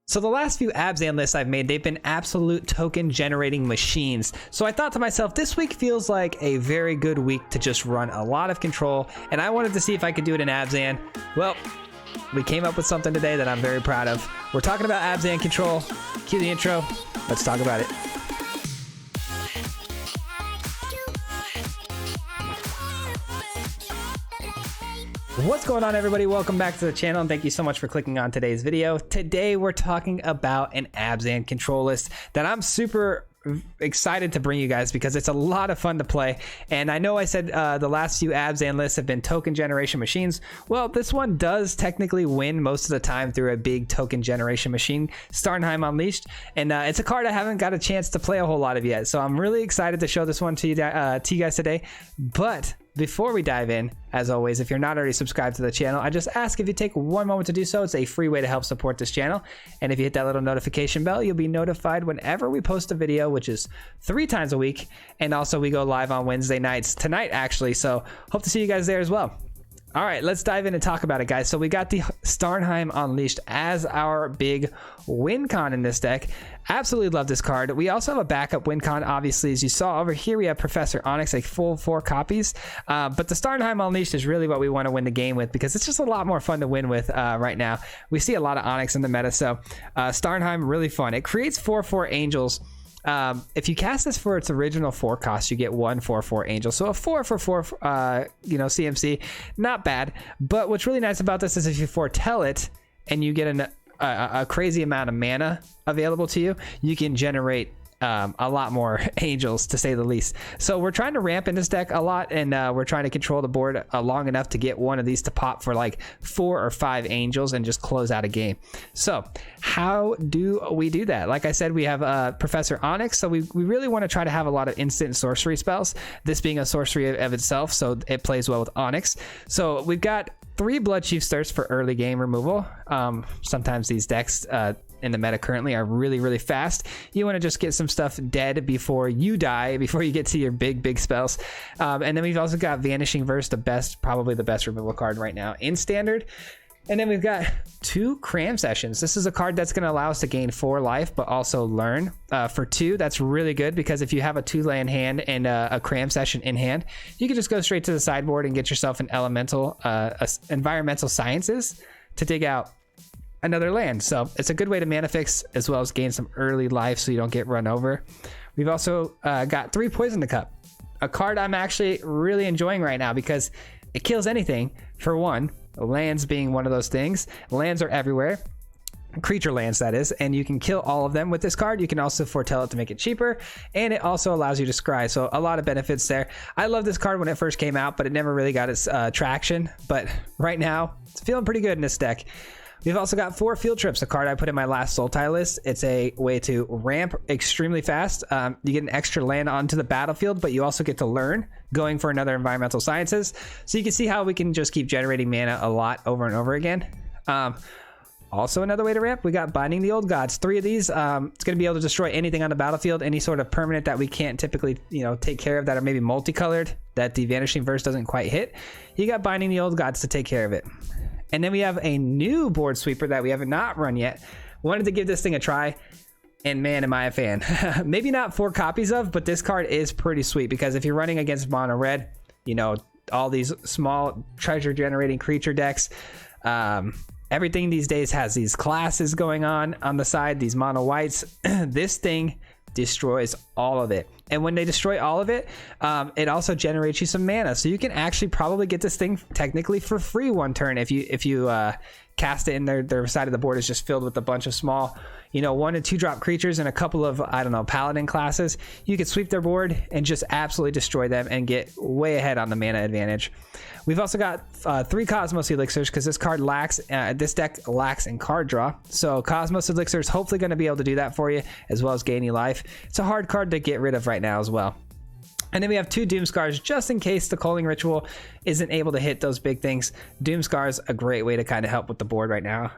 So the last few Abzan lists I've made, they've been absolute token generating machines. So I thought to myself, this week feels like a very good week to just run a lot of control, and I wanted to see if I could do it in Abzan. Well, we came up with something today that I'm very proud of. We're talking about Abzan control. Cue the intro. Let's talk about it. What's going on, everybody? Welcome back to the channel, and thank you so much for clicking on today's video. Today we're talking about an Abzan control list that I'm super excited to bring you guys because it's a lot of fun to play. And I know I said the last few Abzan lists have been token generation machines. Well, this one does technically win most of the time through a big token generation machine, Starnheim Unleashed, and it's a card I haven't got a chance to play a whole lot of yet, so I'm really excited to show this one to you guys today. But before we dive in, as always, if you're not already subscribed to the channel, I just ask if you take one moment to do so. It's a free way to help support this channel. And if you hit that little notification bell, you'll be notified whenever we post a video, which is 3 times a week. And also we go live on Wednesday nights, tonight actually. So hope to see you guys there as well. All right, let's dive in and talk about it, guys. So we got the Starnheim Unleashed as our big win con in this deck. Absolutely love this card. We also have a backup win con, obviously. As you saw over here, we have Professor Onyx, a full 4 copies. But the Starnheim Unleashed is really what we want to win the game with because it's just a lot more fun to win with right now. We see a lot of Onyx in the meta, so Starnheim, really fun. It creates 4/4 angels. If you cast this for its original 4 cost, you get 1 4/4 angel. So a 4 for 4, CMC, not bad. But what's really nice about this is if you foretell it and you get a crazy amount of mana available to you, you can generate a lot more angels, to say the least. So we're trying to ramp in this deck a lot, and we're trying to control the board long enough to get one of these to pop for like 4 or 5 angels and just close out a game. So how do we do that? Like I said, we have Professor Onyx, so we really want to try to have a lot of instant sorcery spells, this being a sorcery of itself, so it plays well with Onyx. So we've got 3 Blood Chief Thirst for early game removal. Sometimes these decks in the meta currently are really fast. You want to just get some stuff dead before you die, before you get to your big spells. And then we've also got Vanishing Verse, probably the best removal card right now in standard. And then we've got 2 Cram Sessions. This is a card that's going to allow us to gain 4 life, but also learn for 2. That's really good because if you have a 2-land hand and a Cram Session in hand, you can just go straight to the sideboard and get yourself an elemental, environmental sciences to dig out another land. So it's a good way to mana fix as well as gain some early life so you don't get run over. We've also got 3 Poison the Cup, a card I'm actually really enjoying right now because it kills anything. For one, lands being one of those things. Lands are everywhere, creature lands that is, and you can kill all of them with this card. You can also foretell it to make it cheaper, and it also allows you to scry, so a lot of benefits there. I love this card when it first came out, but it never really got its traction. But right now it's feeling pretty good in this deck. We've also got 4 Field Trips, a card I put in my last Sultai list. It's a way to ramp extremely fast. You get an extra land onto the battlefield, but you also get to learn, going for another Environmental Sciences. So you can see how we can just keep generating mana a lot over and over again. Also another way to ramp, we got Binding the Old Gods. 3 of these. It's going to be able to destroy anything on the battlefield, any sort of permanent that we can't typically, take care of, that are maybe multicolored, that the Vanishing Verse doesn't quite hit. You got Binding the Old Gods to take care of it. And then we have a new board sweeper that we have not run yet. Wanted to give this thing a try, and man, am I a fan. Maybe not 4 copies of, but this card is pretty sweet because if you're running against mono red, all these small treasure generating creature decks, everything these days has these classes going on the side, these mono whites. This thing destroys all of it, and when they destroy all of it, it also generates you some mana, so you can actually probably get this thing technically for free one turn if you cast it, and their side of the board is just filled with a bunch of small 1 and 2 drop creatures and a couple of paladin classes. You could sweep their board and just absolutely destroy them and get way ahead on the mana advantage. We've also got 3 Cosmos Elixirs because this deck lacks in card draw. So Cosmos Elixir is hopefully going to be able to do that for you, as well as gaining life. It's a hard card to get rid of right now as well. And then we have 2 Doomskars just in case the Culling Ritual isn't able to hit those big things. Doomskar's a great way to kind of help with the board right now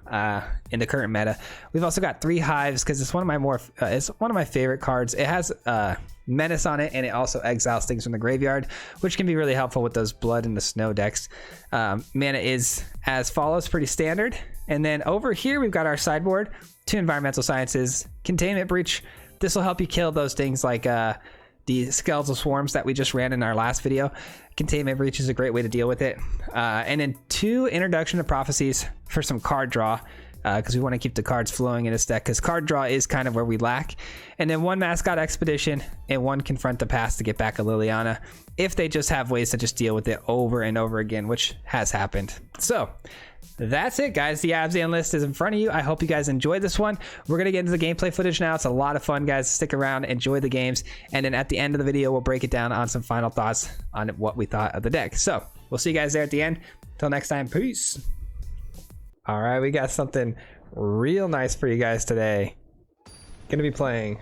in the current meta. We've also got 3 Hives because it's one of my favorite cards. It has Menace on it, and it also exiles things from the graveyard, which can be really helpful with those Blood and the Snow decks. Mana is as follows, pretty standard. And then over here we've got our sideboard. 2 environmental sciences, containment breach. This will help you kill those things like the skeletal swarms that we just ran in our last video. Containment breach is a great way to deal with it. And then 2 introduction to prophecies for some card draw, because we want to keep the cards flowing in this deck, because card draw is kind of where we lack. And then 1 mascot expedition and 1 confront the past to get back a Liliana, if they just have ways to just deal with it over and over again, which has happened. So that's it, guys. The Abzan list is in front of you. I hope you guys enjoyed this one. We're going to get into the gameplay footage now. It's a lot of fun, guys. Stick around, enjoy the games, and then at the end of the video, we'll break it down on some final thoughts on what we thought of the deck. So we'll see you guys there at the end. Till next time, peace. All right, we got something real nice for you guys today. Going to be playing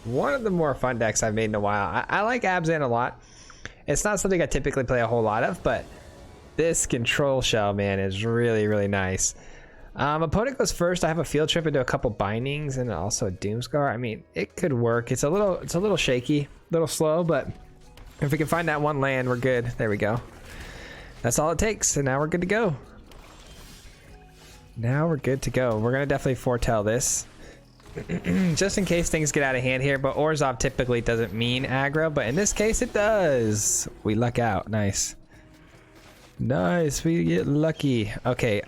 one of the more fun decks I've made in a while. I like Abzan a lot. It's not something I typically play a whole lot of, but this control shell, man, is really, really nice. Opponent goes first. I have a field trip into a couple bindings and also a Doomscar. I mean, it could work. It's a little shaky, a little slow, but if we can find that 1 land, we're good. There we go. That's all it takes, and now we're good to go. Now we're good to go. We're gonna definitely foretell this, just in case things get out of hand here. But Orzhov typically doesn't mean aggro, but in this case it does. We luck out. Nice. Nice, we get lucky. Okay,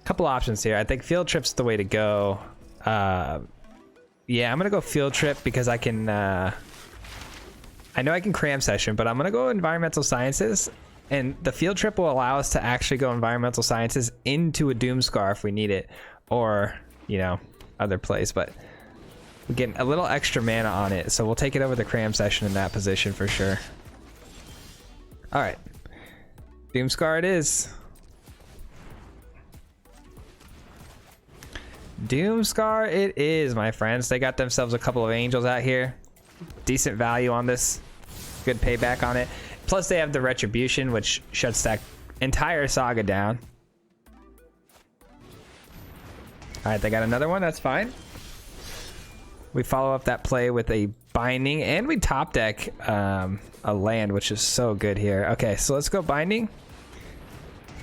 couple options here. I think field trip's the way to go. Yeah, I'm gonna go field trip because I can I know I can cram session, but I'm gonna go environmental sciences, and the field trip will allow us to actually go environmental sciences into a Doomscar if we need it, or you know, other plays. But we're getting a little extra mana on it, so we'll take it over the cram session in that position for sure. All right, Doomscar it is. Doomscar it is, my friends. They got themselves a couple of angels out here. Decent value on this. Good payback on it. Plus they have the retribution, which shuts that entire saga down. All right, they got another one. That's fine. We follow up that play with a binding, and we top deck a land, which is so good here. Okay, so let's go binding,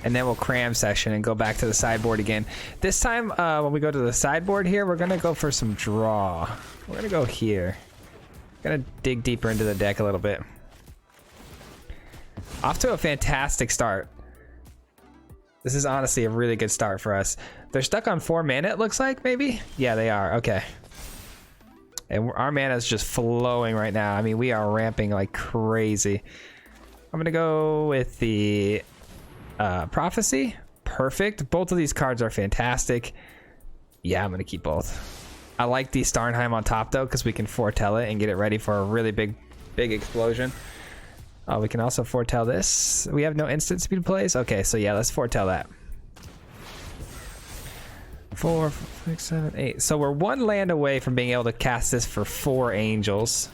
and then we'll cram session and go back to the sideboard again. This time, when we go to the sideboard here, we're gonna go for some draw. We're gonna go here. Gonna dig deeper into the deck a little bit. Off to a fantastic start. This is honestly a really good start for us. They're stuck on 4 mana, it looks like, maybe? Yeah, they are. Okay. And our mana is just flowing right now. I mean, we are ramping like crazy. I'm gonna go with the prophecy. Perfect. Both of these cards are fantastic. Yeah, I'm gonna keep both. I like the Starnheim on top though, because we can foretell it and get it ready for a really big explosion. We can also foretell this. We have no instant speed plays. Okay, so yeah, let's foretell that. 4, 6, 7, 8. So we're 1 land away from being able to cast this for 4 angels.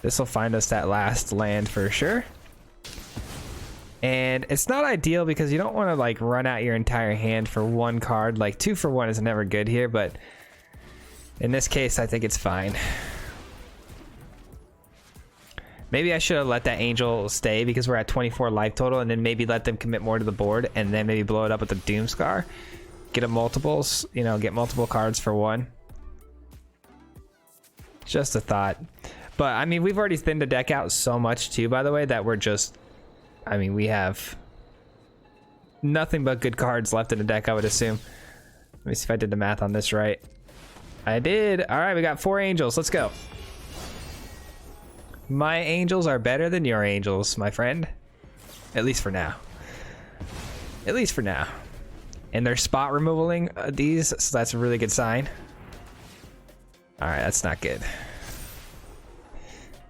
This will find us that last land for sure. And it's not ideal because you don't want to like run out your entire hand for 1 card. Like 2 for 1 is never good here, but in this case, I think it's fine. Maybe I should have let that angel stay because we're at 24 life total, and then maybe let them commit more to the board, and then maybe blow it up with the Doomscar. Get a multiples, you know, get multiple cards for 1. Just a thought. But I mean, we've already thinned the deck out so much too, by the way, that we're just, I mean, we have nothing but good cards left in the deck, I would assume. Let me see if I did the math on this right. I did. All right, we got 4 angels. Let's go. My angels are better than your angels, my friend. At least for now. At least for now. And they're spot removaling these, so that's a really good sign. All right, that's not good.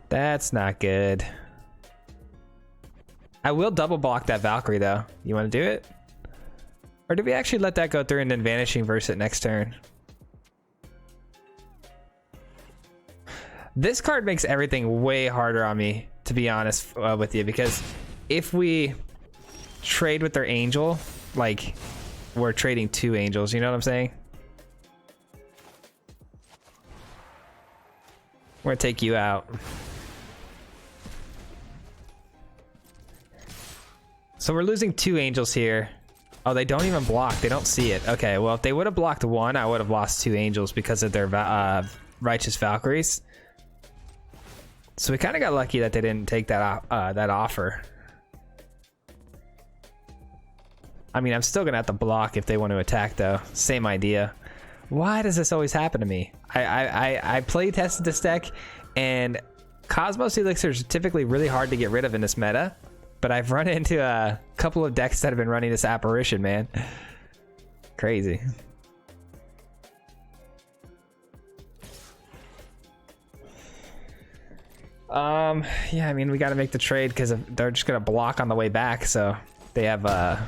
That's not good. I will double block that Valkyrie though. You want to do it? Or did we actually let that go through and then vanishing verse it next turn? This card makes everything way harder on me, to be honest with you, because if we trade with their angel, like we're trading 2 angels, you know what I'm saying? We're gonna take you out. So we're losing 2 angels here. Oh, they don't even block. They don't see it. Okay, well, if they would have blocked 1, I would have lost 2 angels because of their righteous Valkyries. So we kind of got lucky that they didn't take that that offer. I mean, I'm still gonna have to block if they want to attack, though. Same idea. Why does this always happen to me? I play tested this deck, and Cosmos Elixirs are typically really hard to get rid of in this meta. But I've run into a couple of decks that have been running this apparition, man. Crazy. Yeah, I mean, we got to make the trade because they're just gonna block on the way back, so they have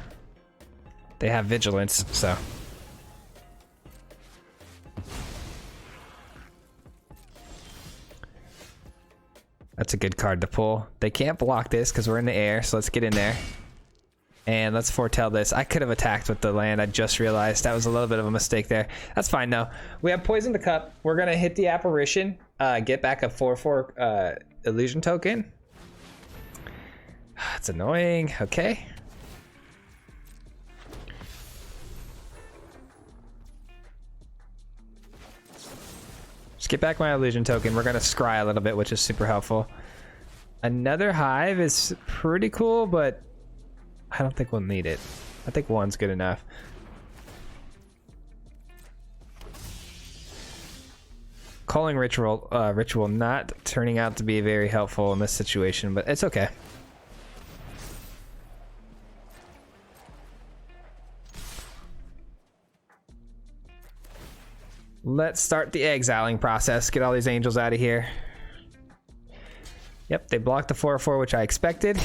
vigilance, so. That's a good card to pull. They can't block this because we're in the air, so let's get in there. And let's foretell this. I could have attacked with the land. I just realized that was a little bit of a mistake there. That's fine, though. We have Poison the Cup. We're going to hit the Apparition, get back a 4/4 Illusion token. It's annoying. Okay. Just get back my illusion token. We're gonna scry a little bit, which is super helpful. Another hive is pretty cool, but I don't think we'll need it. I think 1's good enough. Calling ritual not turning out to be very helpful in this situation, but it's okay. Let's start the exiling process. Get all these angels out of here. Yep, they blocked the 4/4, which I expected.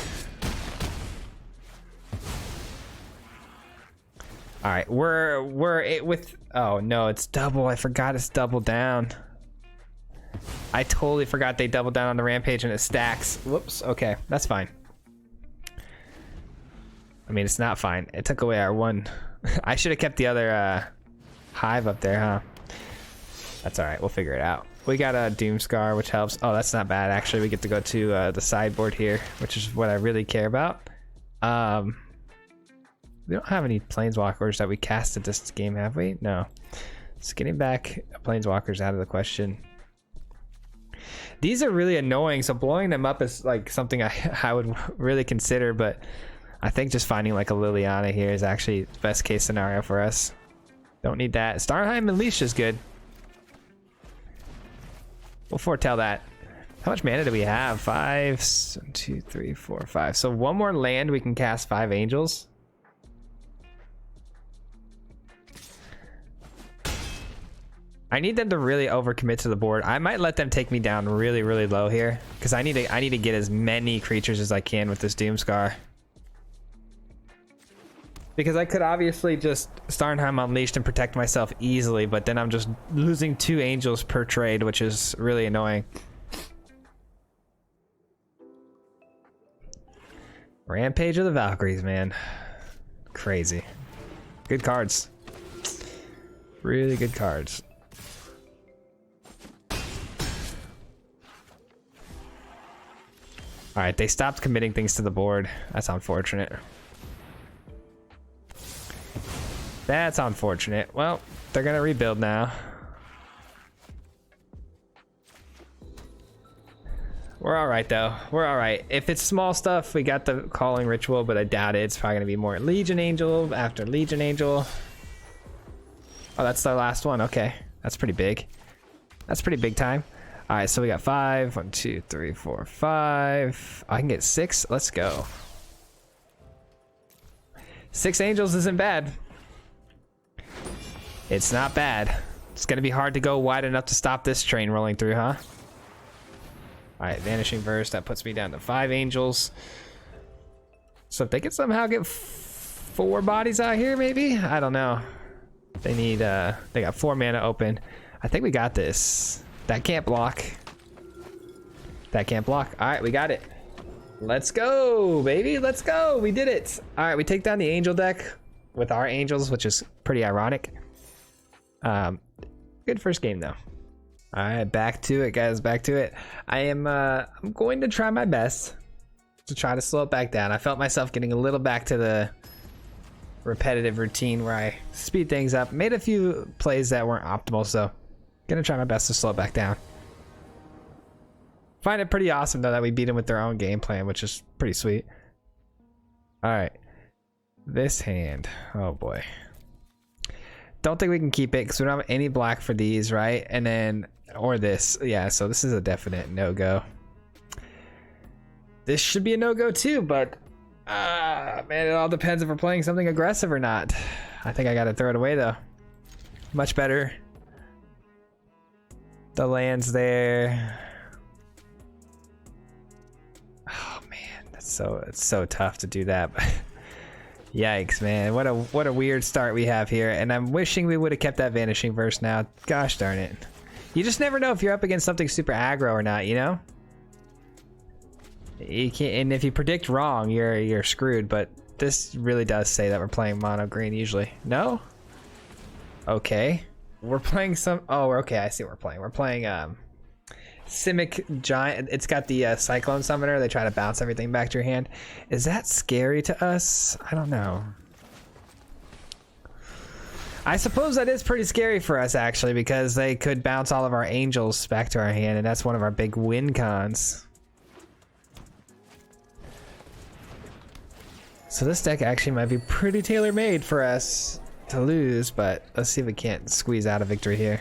All right, we're it with. Oh no, it's double. I forgot it's double down. I totally forgot they doubled down on the rampage and it stacks. Whoops. Okay, that's fine. I mean, it's not fine. It took away our 1. I should have kept the other hive up there, huh? That's all right. We'll figure it out. We got a Doomscar, which helps. Oh, that's not bad. Actually, we get to go to the sideboard here, which is what I really care about. We don't have any Planeswalkers that we casted this game, have we? No. So getting back Planeswalkers out of the question. These are really annoying, so blowing them up is like something I would really consider, but I think just finding like a Liliana here is actually the best case scenario for us. Don't need that. Starheim and Leash is good. We'll foretell that. How much mana do we have? 5, 2, 3, 4, 5. So 1 more land, we can cast 5 angels. I need them to really overcommit to the board. I might let them take me down really, really low here because I need to get as many creatures as I can with this Doomscar. Because I could obviously just Starnheim Unleashed and protect myself easily, but then I'm just losing 2 angels per trade, which is really annoying. Rampage of the Valkyries, man. Crazy. Good cards. Really good cards. Alright, they stopped committing things to the board. That's unfortunate. That's unfortunate. Well, they're gonna rebuild now. We're all right though. We're all right. If it's small stuff, we got the calling ritual, but I doubt it. It's probably gonna be more Legion Angel after Legion Angel. Oh, that's the last one. Okay, that's pretty big. That's pretty big time. All right, so we got 5. 1, 2, 3, 4, 5. I can get 6. Let's go. 6 angels isn't bad. It's not bad. It's gonna be hard to go wide enough to stop this train rolling through, huh? All right, Vanishing Verse, that puts me down to 5 angels. So if they could somehow get 4 bodies out here, maybe? I don't know. They need, they got 4 mana open. I think we got this. That can't block. That can't block. All right, we got it. Let's go, baby. Let's go. We did it. All right, we take down the angel deck with our angels, which is pretty ironic. Good first game though. All right, back to it, guys. Back to it. I'm going to try my best to try to slow it back down. I felt myself getting a little back to the repetitive routine where I speed things up. Made a few plays that weren't optimal, so gonna try my best to slow it back down. Find it pretty awesome though that we beat them with their own game plan, which is pretty sweet. All right, this hand, oh boy. Don't think we can keep it because we don't have any black for these, right? And then, or this, yeah, so this is a definite no-go. This should be a no-go too, but man, it all depends if we're playing something aggressive or not. I think I gotta throw it away though. Much better. The land's there. Oh man, it's so tough to do that. Yikes, man. What a weird start we have here, and I'm wishing we would have kept that vanishing verse now. Gosh darn it. You just never know if you're up against something super aggro or not, you know? You can't, and if you predict wrong, you're screwed, but this really does say that we're playing mono green usually. No? Okay. We're playing some, oh, okay, I see what we're playing. We're playing Simic Giant. It's got the Cyclone Summoner. They try to bounce everything back to your hand. Is that scary to us? I don't know. I suppose that is pretty scary for us actually, because they could bounce all of our angels back to our hand, and that's one of our big win cons. So this deck actually might be pretty tailor-made for us to lose, but let's see if we can't squeeze out a victory here.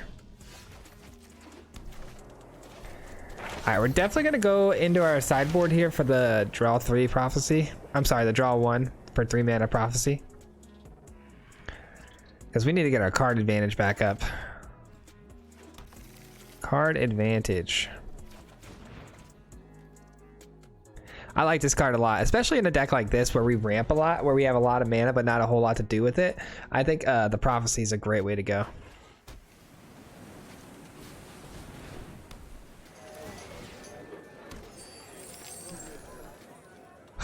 Alright, we're definitely going to go into our sideboard here for the draw 3 prophecy. I'm sorry, the draw 1 for 3 mana prophecy. Because we need to get our card advantage back up. Card advantage. I like this card a lot, especially in a deck like this where we ramp a lot, where we have a lot of mana but not a whole lot to do with it. I think the prophecy is a great way to go.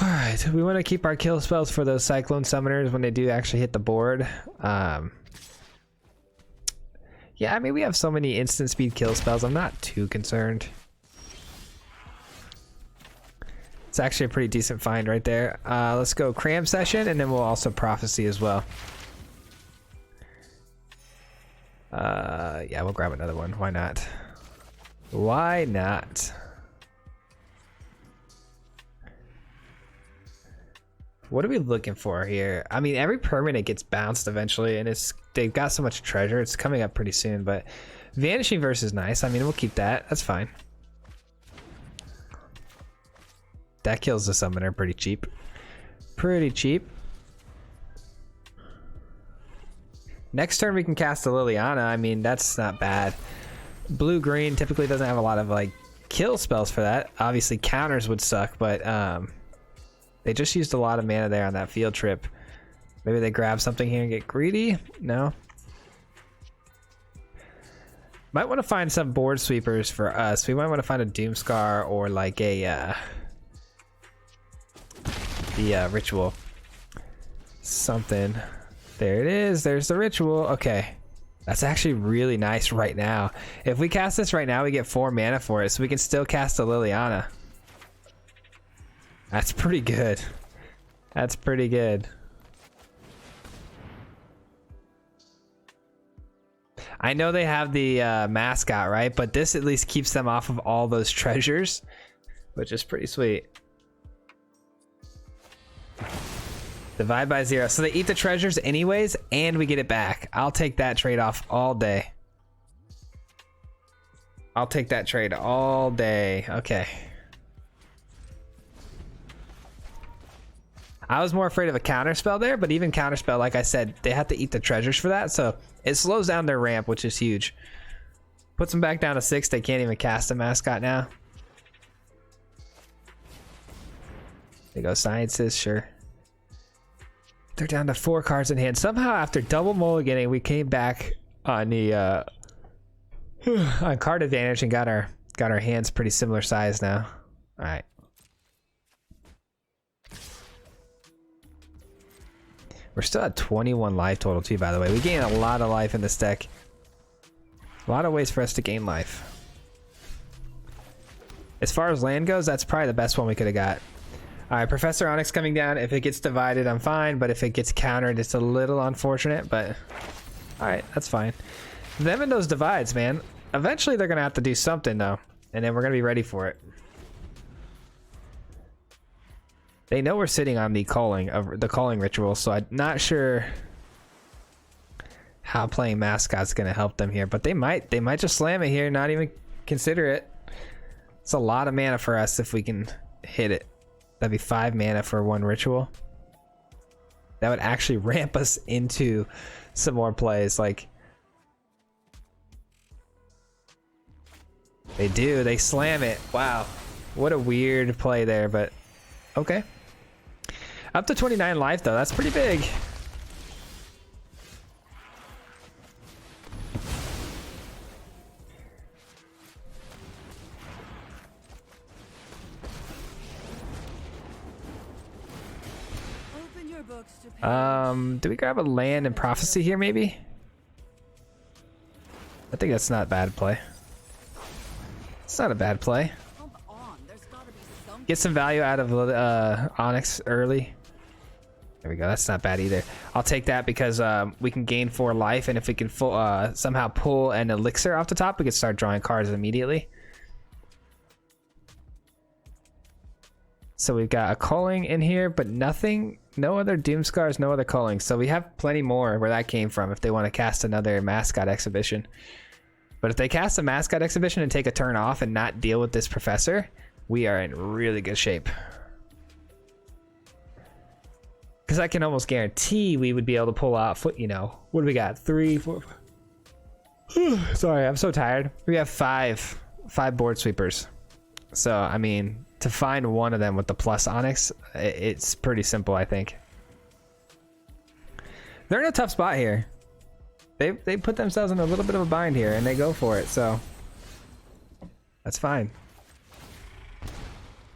Alright, we want to keep our kill spells for those Cyclone Summoners when they do actually hit the board. Yeah, I mean, we have so many instant speed kill spells, I'm not too concerned. It's actually a pretty decent find right there. Let's go Cram Session, and then we'll also Prophecy as well. Yeah, we'll grab another one. Why not? Why not? What are we looking for here? I mean, every permanent gets bounced eventually, and they've got so much treasure. It's coming up pretty soon, but Vanishing Verse is nice. I mean, we'll keep that. That's fine. That kills the summoner pretty cheap. Pretty cheap. Next turn we can cast a Liliana. I mean, that's not bad. Blue-green typically doesn't have a lot of like kill spells for that. Obviously counters would suck, but they just used a lot of mana there on that field trip. Maybe they grab something here and get greedy? No. Might want to find some board sweepers for us. We might want to find a Doomscar or like a the ritual. Something. There it is. There's the ritual. Okay. That's actually really nice right now. If we cast this right now, we get 4 mana for it, so we can still cast a Liliana. That's pretty good. That's pretty good. I know they have the mascot, right? But this at least keeps them off of all those treasures, which is pretty sweet. Divide by 0. So they eat the treasures anyways, and we get it back. I'll take that trade-off all day. I'll take that trade all day. Okay. I was more afraid of a counterspell there, but even counterspell, like I said, they have to eat the treasures for that, so it slows down their ramp, which is huge. Puts them back down to 6. They can't even cast a mascot now. They go Sciences, sure. They're down to 4 cards in hand. Somehow, after double mulliganing, we came back on the on card advantage and got our hands pretty similar size now. All right. We're still at 21 life total too, by the way. We gain a lot of life in this deck. A lot of ways for us to gain life. As far as land goes, that's probably the best one we could have got. All right, Professor Onyx coming down. If it gets divided, I'm fine, but if it gets countered, it's a little unfortunate, but all right, that's fine. Them and those divides, man. Eventually they're gonna have to do something though, and then we're gonna be ready for it. They know we're sitting on the calling ritual, so I'm not sure how playing Mascot's gonna help them here, but they might just slam it here, not even consider it. It's a lot of mana for us if we can hit it. That'd be 5 mana for 1 ritual. That would actually ramp us into some more plays. Like, they do, they slam it. Wow, what a weird play there, but okay. Up to 29 life though, that's pretty big. Do we grab a land and prophecy here maybe? I think that's not a bad play. It's not a bad play. Get some value out of Onyx early. There we go, that's not bad either. I'll take that because we can gain 4 life, and if we can somehow pull an elixir off the top, we can start drawing cards immediately. So we've got a calling in here, but nothing, no other doom scars, no other calling. So we have plenty more where that came from if they want to cast another mascot exhibition. But if they cast a mascot exhibition and take a turn off and not deal with this professor, we are in really good shape. Because I can almost guarantee we would be able to pull out, you know, what do we got? 3, 4. Sorry, I'm so tired. We have 5 board sweepers. So, I mean, to find one of them with the plus Onyx, it's pretty simple, I think. They're in a tough spot here. They put themselves in a little bit of a bind here, and they go for it, so that's fine.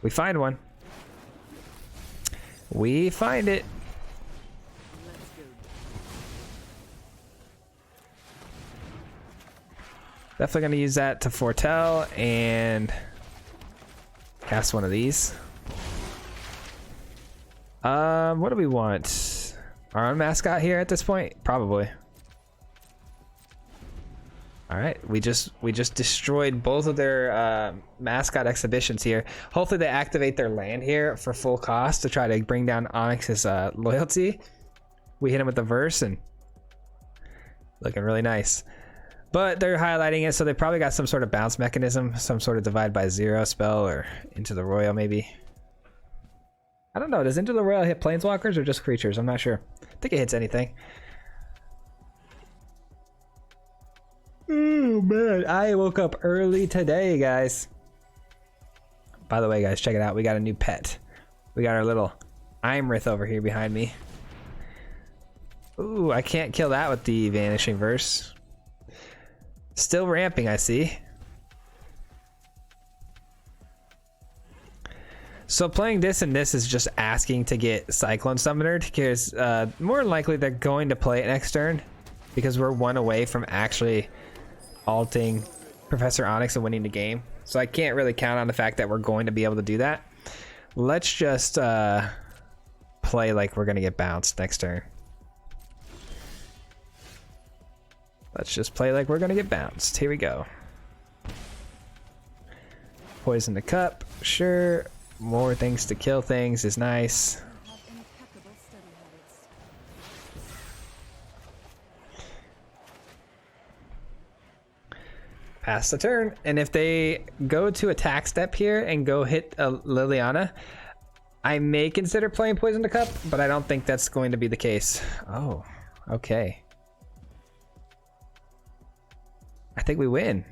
We find one. We find it. Definitely going to use that to foretell and cast one of these. What do we want? Our own mascot here at this point? Probably. All right, we just destroyed both of their mascot exhibitions here. Hopefully they activate their land here for full cost to try to bring down Onyx's loyalty. We hit him with the verse and looking really nice. But they're highlighting it, so they probably got some sort of bounce mechanism, some sort of divide by 0 spell, or Into the Royal maybe. I don't know, does Into the Royal hit planeswalkers or just creatures? I'm not sure. I think it hits anything. Oh man, I woke up early today, guys. By the way, guys, check it out. We got a new pet. We got our little Imrith over here behind me. Ooh, I can't kill that with the Vanishing Verse. Still ramping, I see. So playing this and this is just asking to get Cyclone Summonered, because more than likely they're going to play it next turn, because we're 1 away from actually alting Professor Onyx and winning the game. So I can't really count on the fact that we're going to be able to do that. Let's just play like we're going to get bounced next turn. Let's just play like we're going to get bounced. Here we go. Poison the cup. Sure. More things to kill things is nice. Pass the turn, and if they go to attack step here and go hit Liliana, I may consider playing Poison the Cup, but I don't think that's going to be the case. Oh, okay. I think we win.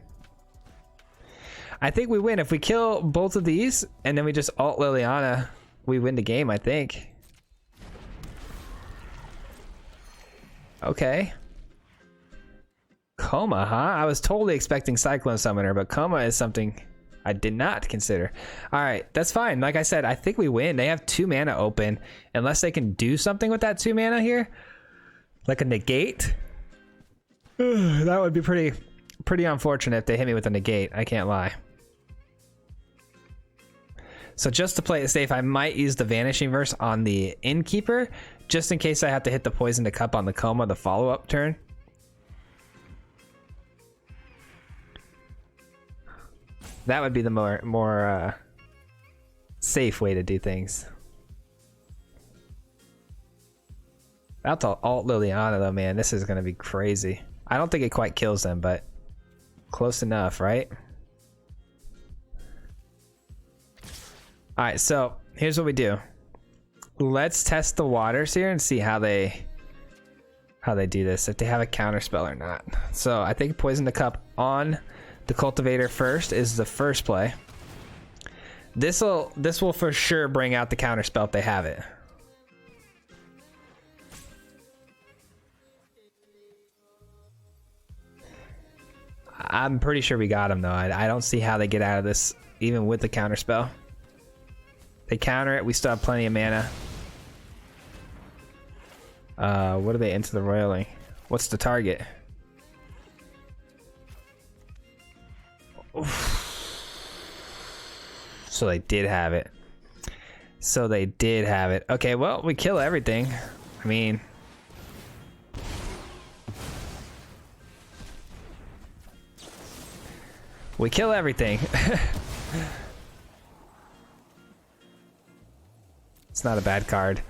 I think we win. If we kill both of these and then we just alt Liliana, we win the game, I think. Okay. Coma, huh? I was totally expecting Cyclone Summoner, but Coma is something I did not consider. All right, that's fine. Like I said, I think we win. They have 2 mana open. Unless they can do something with that 2 mana here, like a negate. That would be pretty unfortunate if they hit me with a negate. I can't lie. So just to play it safe, I might use the Vanishing Verse on the Innkeeper, just in case I have to hit the Poison to Cup on the Coma the follow-up turn. That would be the more safe way to do things. About to alt Liliana though, man. This is gonna be crazy. I don't think it quite kills them, but close enough, right? All right, so here's what we do. Let's test the waters here and see how they do this, if they have a counter spell or not. So I think Poison the Cup on the Cultivator first is the first play. This will for sure bring out the counter spell if they have it. I'm pretty sure we got him though. I don't see how they get out of this even with the counter spell. They counter it, we still have plenty of mana. What are they into the roiling? What's the target? Oof. So they did have it. So they did have it. Okay, well, we kill everything. I mean, we kill everything. It's not a bad card.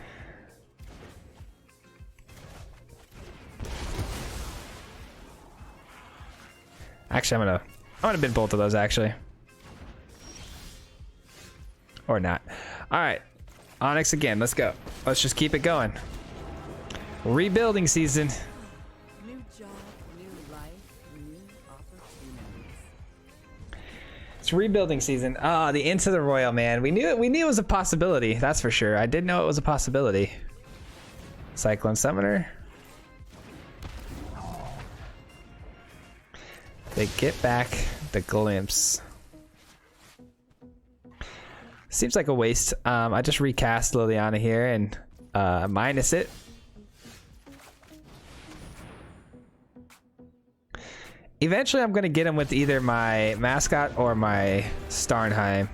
Actually, I'm gonna bid both of those actually. Or not. Alright. Onyx again, let's go. Let's just keep it going. Rebuilding season. New job, new life, new opportunities. It's rebuilding season. Ah, the Into the Royal, man. We knew it was a possibility, that's for sure. I did know it was a possibility. Cyclone Summoner. They get back the Glimpse. Seems like a waste. I just recast Liliana here and minus it. Eventually I'm gonna get him with either my Mascot or my Starnheim.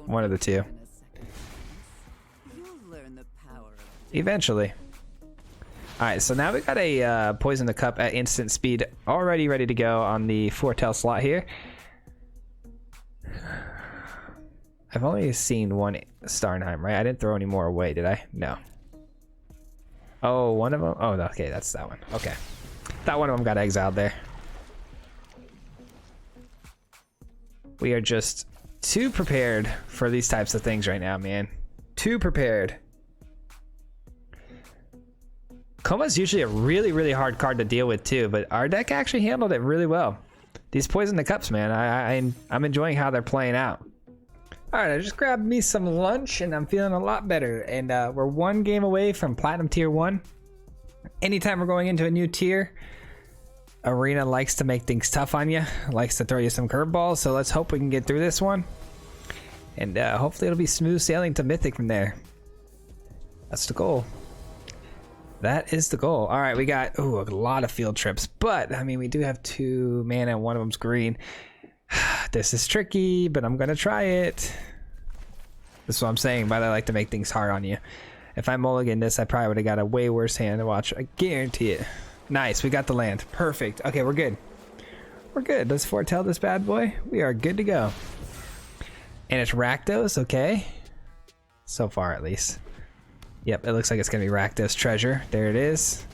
One of the two. Eventually. Alright, so now we got a Poison the Cup at instant speed already ready to go on the Foretell slot here. I've only seen one Starnheim, right? I didn't throw any more away, did I? No. Oh, one of them? Oh, okay, that's that one. Okay. That one of them got exiled there. We are just too prepared for these types of things right now, man. Too prepared. Coma's usually a really, really hard card to deal with too, but our deck actually handled it really well. These Poison the Cups, man, I'm enjoying how they're playing out. All right, I just grabbed me some lunch and I'm feeling a lot better. And we're one game away from Platinum Tier 1. Anytime we're going into a new tier, Arena likes to make things tough on you, likes to throw you some curveballs. So let's hope we can get through this one. And hopefully it'll be smooth sailing to Mythic from there. That's the goal. That is the goal. All right, we got a lot of field trips. But, I mean, we do have 2 mana and one of them's green. This is tricky, but I'm gonna try it. This is what I'm saying, but I like to make things hard on you. If I mulligan this, I probably would have got a way worse hand to watch. I guarantee it. Nice, we got the land. Perfect. Okay, we're good. We're good. Let's foretell this bad boy. We are good to go. And it's Rakdos, okay. So far, at least. Yep, it looks like it's gonna be Rakdos Treasure. There it is.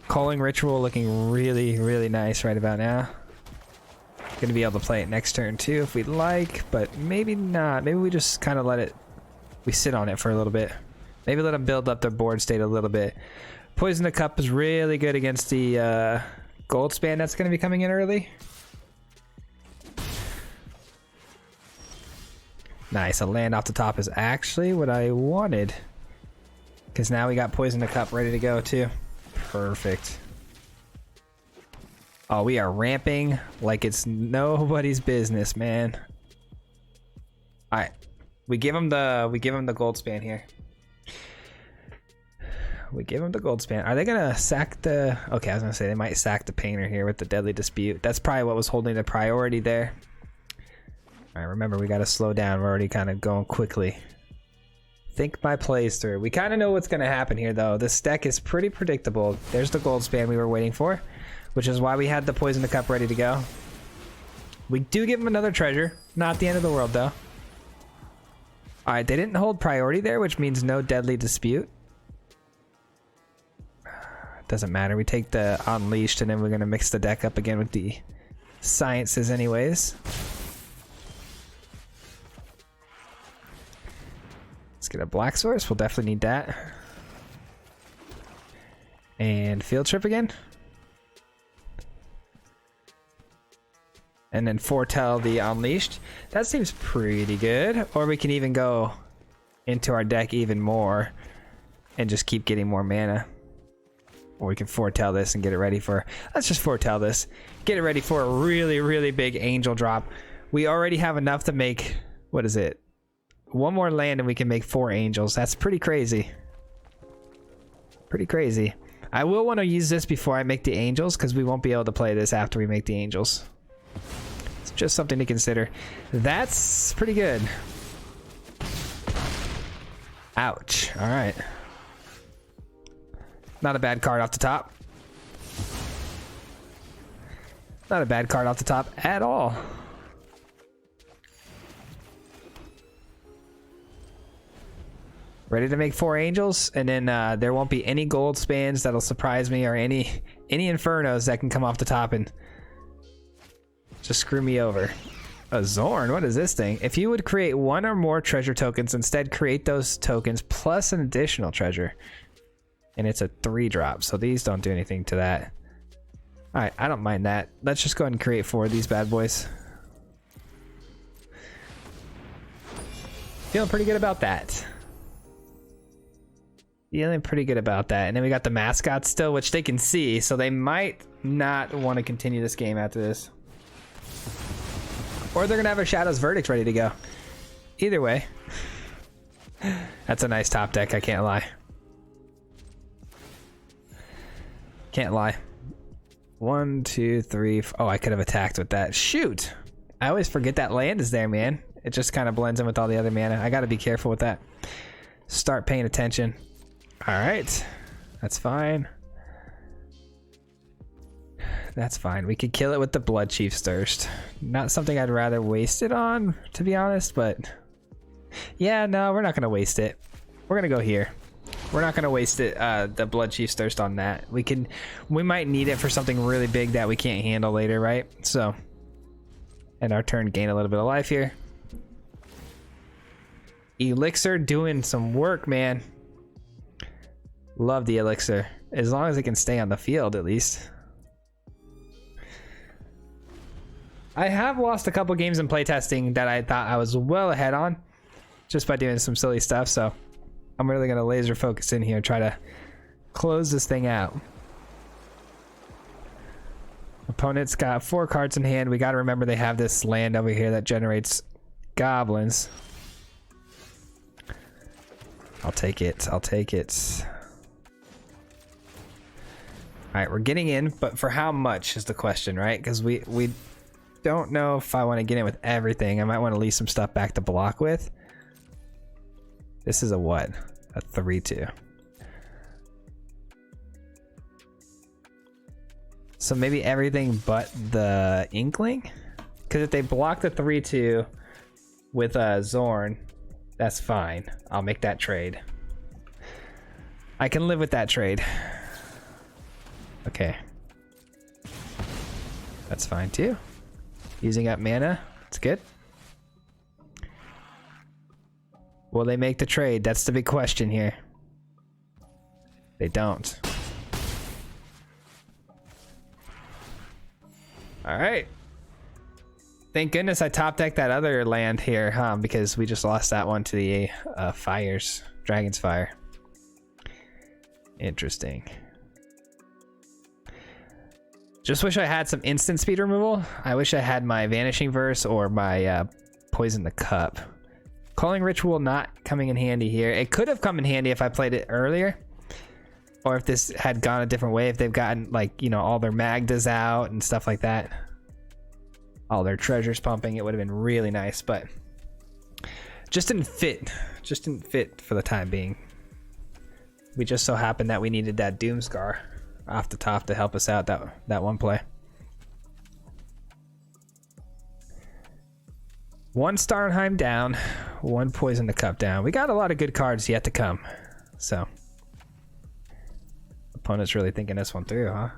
Calling Ritual looking really, really nice right about now. Gonna be able to play it next turn too if we'd like, but maybe not. Maybe we just kind of let it, we sit on it for a little bit. Maybe let them build up their board state a little bit. Poison the Cup is really good against the gold span that's gonna be coming in early. Nice, a land off the top is actually what I wanted. Because now we got Poison the Cup ready to go too. Perfect. Oh, we are ramping like it's nobody's business, man. All right, we give him the gold span here. We give him the gold span. Are they gonna sack the? Okay, I was gonna say they might sack the painter here with the Deadly Dispute. That's probably what was holding the priority there. All right, remember, we got to slow down. We're already kind of going quickly. Think my plays through. We kind of know what's going to happen here, though. This deck is pretty predictable. There's the gold span we were waiting for, which is why we had the Poison the Cup ready to go. We do give him another treasure. Not the end of the world, though. All right, they didn't hold priority there, which means no deadly dispute. Doesn't matter. We take the Unleashed, and then we're going to mix the deck up again with the Sciences anyways. Let's get a Black Source. We'll definitely need that. And Field Trip again. And then Foretell the Unleashed. That seems pretty good. Or we can even go into our deck even more and just keep getting more mana. Or we can Foretell this and get it ready for... Let's just Foretell this. Get it ready for a really, really big Angel drop. We already have enough to make... What is it? One more land and we can make 4 Angels. That's pretty crazy. Pretty crazy. I will want to use this before I make the Angels, because we won't be able to play this after we make the Angels. It's just something to consider. That's pretty good. Ouch. All right. Not a bad card off the top. Not a bad card off the top at all. Ready to make 4 Angels, and then there won't be any gold spans that'll surprise me, or any Infernos that can come off the top and just screw me over. A Zorn, what is this thing? If you would create 1 or more treasure tokens, instead create those tokens plus an additional treasure. And it's a 3-drop, so these don't do anything to that. Alright, I don't mind that. Let's just go ahead and create 4 of these bad boys. Feeling pretty good about that. Feeling pretty good about that. And then we got the mascots still, which they can see, so they might not want to continue this game after this. Or they're going to have a Shadow's Verdict ready to go. Either way. That's a nice top deck, I can't lie. Can't lie. 1, 2, 3. Oh, I could have attacked with that. Shoot! I always forget that land is there, man. It just kind of blends in with all the other mana. I got to be careful with that. Start paying attention. Alright. That's fine. That's fine. We could kill it with the Blood Chief's Thirst. Not something I'd rather waste it on, to be honest, but... Yeah, no, we're not going to waste it. We're going to go here. We're not going to waste it, the Blood Chief's Thirst on that. We might need it for something really big that we can't handle later, right? So, and our turn, gain a little bit of life here. Elixir doing some work, man. Love the Elixir. As long as it can stay on the field, at least. I have lost a couple games in playtesting that I thought I was well ahead on, just by doing some silly stuff, so... I'm really going to laser focus in here and try to close this thing out. Opponent's got 4 cards in hand. We got to remember they have this land over here that generates goblins. I'll take it. I'll take it. Alright, we're getting in, but for how much is the question, right? Because we don't know if I want to get in with everything. I might want to leave some stuff back to block with. This is a what? A 3-2. So maybe everything but the Inkling? Because if they block the 3-2 with a Zorn, that's fine. I'll make that trade. I can live with that trade. Okay. That's fine too. Using up mana, that's good. Will they make the trade? That's the big question here. They don't. Alright. Thank goodness I top decked that other land here, huh? Because we just lost that one to the fires. Dragon's Fire. Interesting. Just wish I had some instant speed removal. I wish I had my Vanishing Verse or my Poison the Cup. Calling Ritual not coming in handy here. It could have come in handy if I played it earlier. Or if this had gone a different way. If they've gotten, like, you know, all their Magdas out and stuff like that. all their treasures pumping. It would have been really nice, but just didn't fit. Just didn't fit for the time being. We just so happened that we needed that Doomscar off the top to help us out that one play. 1 Starnheim down, 1 Poison the Cup down. We got a lot of good cards yet to come. So, opponent's really thinking this one through, huh?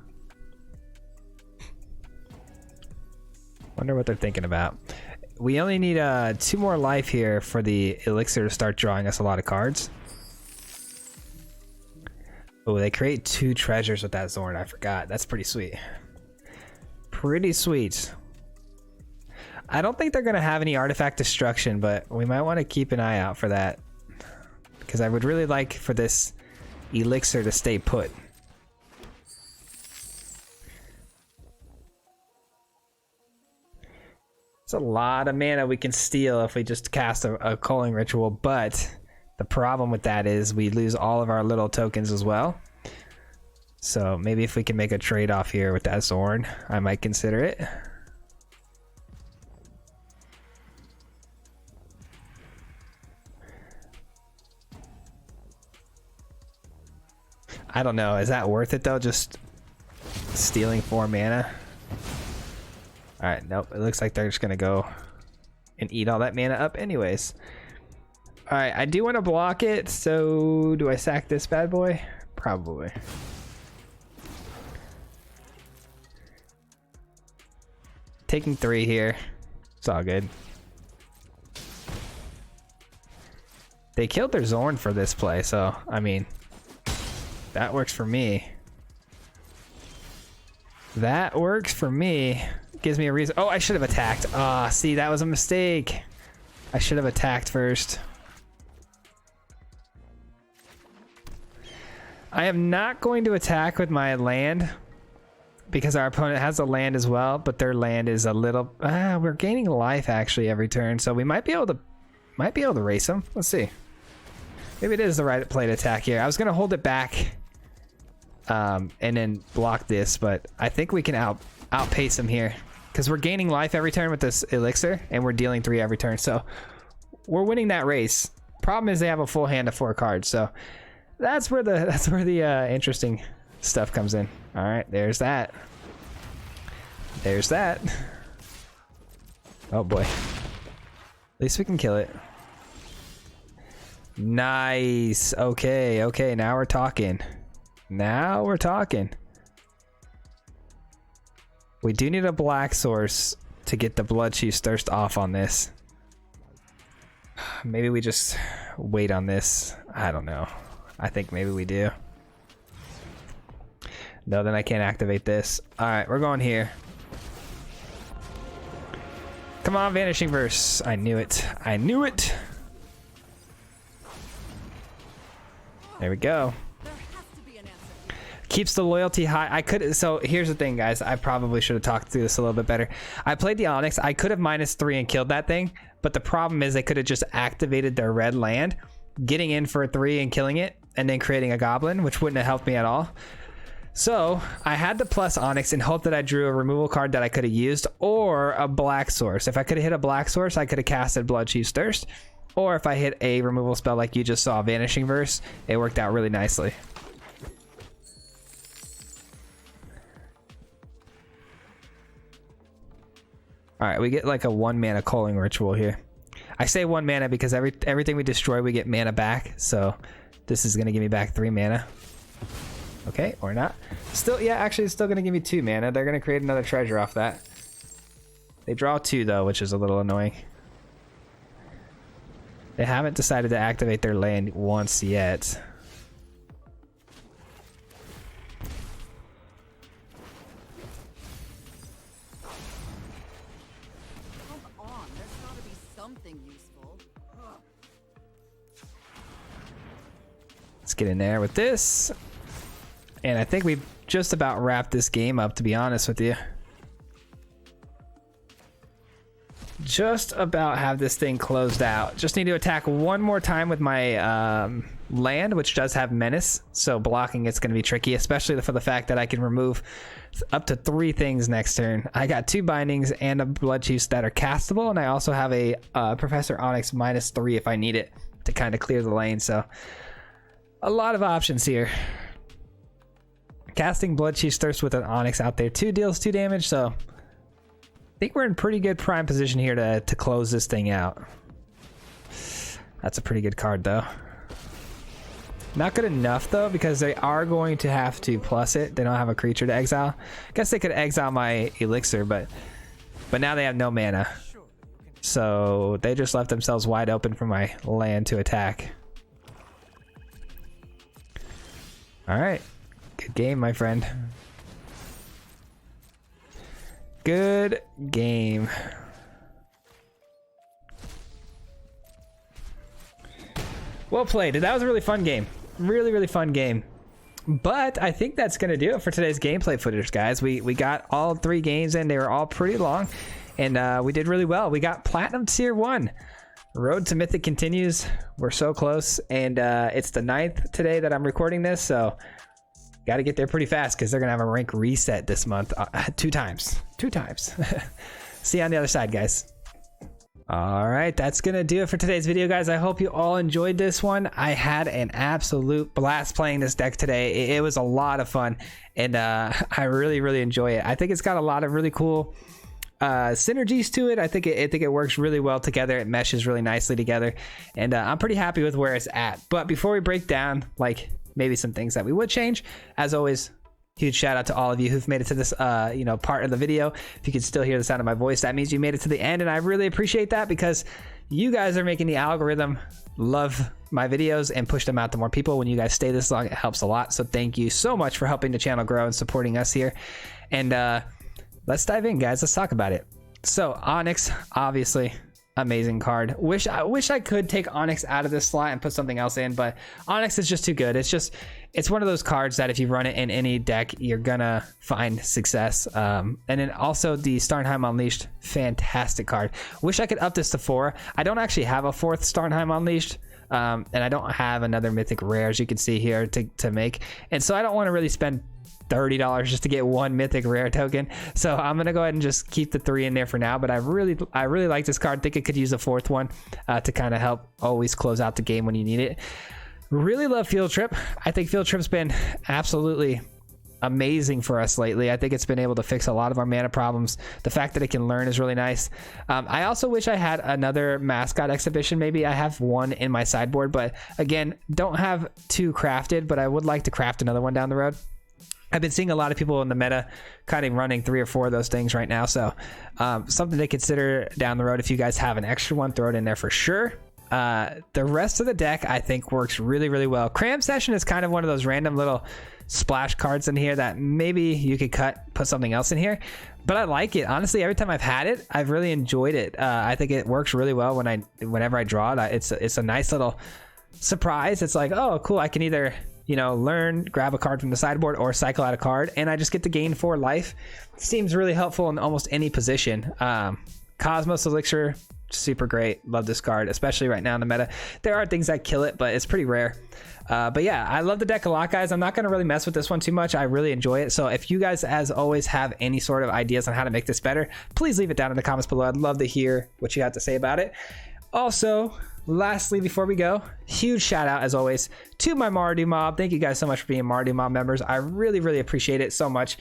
Wonder what they're thinking about. We only need 2 more life here for the elixir to start drawing us a lot of cards. Oh, they create 2 treasures with that Zorn. I forgot. That's pretty sweet. Pretty sweet. I don't think they're going to have any artifact destruction, but we might want to keep an eye out for that. Because I would really like for this elixir to stay put. It's a lot of mana we can steal if we just cast a culling ritual, but the problem with that is we lose all of our little tokens as well. So maybe if we can make a trade-off here with that Zorn, I might consider it. I don't know. Is that worth it though? Just stealing 4 mana? Alright, nope. It looks like they're just gonna go and eat all that mana up anyways. Alright, I do want to block it, so do I sack this bad boy? Probably. Taking 3 here. It's all good. They killed their Zorn for this play, so I mean, that works for me. That works for me. Gives me a reason. Oh, I should have attacked. Ah, see, that was a mistake. I should have attacked first. I am not going to attack with my land because our opponent has a land as well, but their land is a little. We're gaining life actually every turn, so we might be able to race them. Let's see. Maybe it is the right play to attack here. I was gonna hold it back, and then block this, but I think we can outpace them here because we're gaining life every turn with this elixir, and we're dealing 3 every turn, so we're winning that race. Problem is they have a full hand of 4 cards, so that's where the interesting stuff comes in. All right, there's that. There's that. Oh boy. At least we can kill it. Nice. Okay, now we're talking. Now we're talking. We do need a black source to get the Blood Chief's Thirst off on this. Maybe we just wait on this. I don't know. I think maybe we do. No, then I can't activate this. Alright, we're going here. Come on, Vanishing Verse. I knew it. I knew it. There we go. Keeps the loyalty high. So here's the thing, guys. I probably should have talked through this a little bit better. I played the Onyx. I could have -3 and killed that thing, but the problem is they could have just activated their red land, getting in for a 3 and killing it, and then creating a goblin, which wouldn't have helped me at all. So I had to plus Onyx and hope that I drew a removal card that I could have used, or a black source. If I could have hit a black source, I could have casted Blood Chief's Thirst. Or if I hit a removal spell like you just saw, Vanishing Verse, it worked out really nicely. Alright, we get like a 1 mana culling ritual here. I say 1 mana because everything we destroy we get mana back, so this is going to give me back 3 mana. Okay, or not. Still, yeah, actually it's still going to give me 2 mana. They're going to create another treasure off that. They draw 2 though, which is a little annoying. They haven't decided to activate their land once yet. Come on, there's gotta be something useful. Let's get in there with this. And I think we've just about wrapped this game up, to be honest with you. Just about have this thing closed out. Just need to attack 1 more time with my land, which does have menace, so blocking it's going to be tricky, especially for the fact that I can remove up to 3 things next turn. I got 2 bindings and a blood chiefs that are castable, and I also have a Professor Onyx -3 if I need it to kind of clear the lane. So a lot of options here. Casting Blood Chief's Thirst with an Onyx out there 2 deals 2 damage, so I think we're in pretty good prime position here to close this thing out. That's a pretty good card though. Not good enough though, because they are going to have to plus it. They don't have a creature to exile. I guess they could exile my elixir, but now they have no mana. So they just left themselves wide open for my land to attack. All right. Good game, my friend. Good game. Well played. That was a really fun game. Really fun game. But I think that's gonna do it for today's gameplay footage, guys. We got all 3 games in. They were all pretty long, and we did really well. We got Platinum Tier 1. Road to Mythic continues. We're so close, and it's the 9th today that I'm recording this, so got to get there pretty fast because they're gonna have a rank reset this month 2 times. See you on the other side, guys. All right, that's gonna do it for today's video, guys. I hope you all enjoyed this one. I had an absolute blast playing this deck today. It was a lot of fun, and I really enjoy it. I think it's got a lot of really cool synergies to it. I think it works really well together. It meshes really nicely together, and I'm pretty happy with where it's at. But before we break down like maybe some things that we would change, as always, huge shout out to all of you who've made it to this part of the video. If you can still hear the sound of my voice, that means you made it to the end, and I really appreciate that because you guys are making the algorithm love my videos and push them out to more people. When you guys stay this long, it helps a lot. So thank you so much for helping the channel grow and supporting us here. And let's dive in, guys. Let's talk about it. So Onyx, obviously amazing card. Wish I could take Onyx out of this slot and put something else in, but Onyx is just too good. It's one of those cards that if you run it in any deck, you're gonna find success. And then also the Starnheim Unleashed, fantastic card. Wish I could up this to 4. I don't actually have a 4th Starnheim Unleashed, and I don't have another mythic rare, as you can see here, to make, and so I don't want to really spend $30 just to get 1 mythic rare token. So I'm gonna go ahead and just keep the 3 in there for now, but I really like this card. Think it could use a 4th one to kind of help always close out the game when you need it. Really love Field Trip. I think Field Trip's been absolutely amazing for us lately. I think it's been able to fix a lot of our mana problems. The fact that it can learn is really nice. I also wish I had another mascot exhibition. Maybe I have 1 in my sideboard, but again, don't have 2 crafted, but I would like to craft another one down the road. I've been seeing a lot of people in the meta kind of running 3 or 4 of those things right now, so something to consider down the road. If you guys have an extra one, throw it in there for sure. The rest of the deck I think works really well. Cram Session is kind of one of those random little splash cards in here that maybe you could put something else in here, but I like it. Honestly, every time I've had it, I've really enjoyed it. I think it works really well whenever I draw it. It's a nice little surprise. It's like, oh cool, I can either learn, grab a card from the sideboard, or cycle out a card, and I just get to gain 4 life. Seems really helpful in almost any position. Cosmos Elixir, super great. Love this card, especially right now in the meta. There are things that kill it, but it's pretty rare. But yeah, I love the deck a lot, guys. I'm not going to really mess with this one too much. I really enjoy it. So if you guys, as always, have any sort of ideas on how to make this better, please leave it down in the comments below. I'd love to hear what you have to say about it. Also, lastly, before we go, huge shout out as always to my Mardu Mob. Thank you guys so much for being Mardu Mob members. I really appreciate it so much.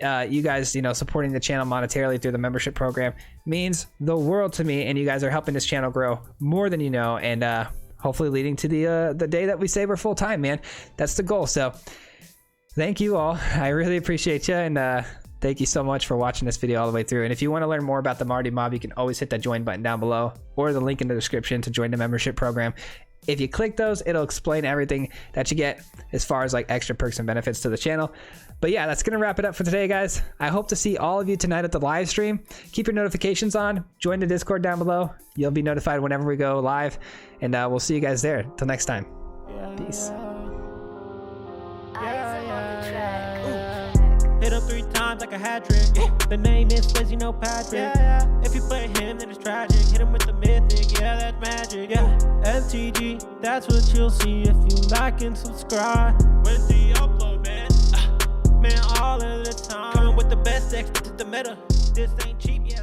You guys, supporting the channel monetarily through the membership program means the world to me, and you guys are helping this channel grow more than you know, and hopefully leading to the day that we say we're full time, man. That's the goal. So thank you all. I really appreciate you, and thank you so much for watching this video all the way through. And if you want to learn more about the Mardu Mob, you can always hit that join button down below or the link in the description to join the membership program. If you click those, it'll explain everything that you get as far as like extra perks and benefits to the channel. But yeah, that's going to wrap it up for today, guys. I hope to see all of you tonight at the live stream. Keep your notifications on. Join the Discord down below. You'll be notified whenever we go live. And we'll see you guys there. Till next time. Peace. Hit him 3 times like a hat trick. The name is Fizzy, no Patrick. If you play him, then it's tragic. Hit him with the mythic, yeah, that's magic. MTG. MTG, that's what you'll see if you like and subscribe. With the upload, man, man, all of the time. Coming with the best decks, this is the meta. This ain't cheap, yeah.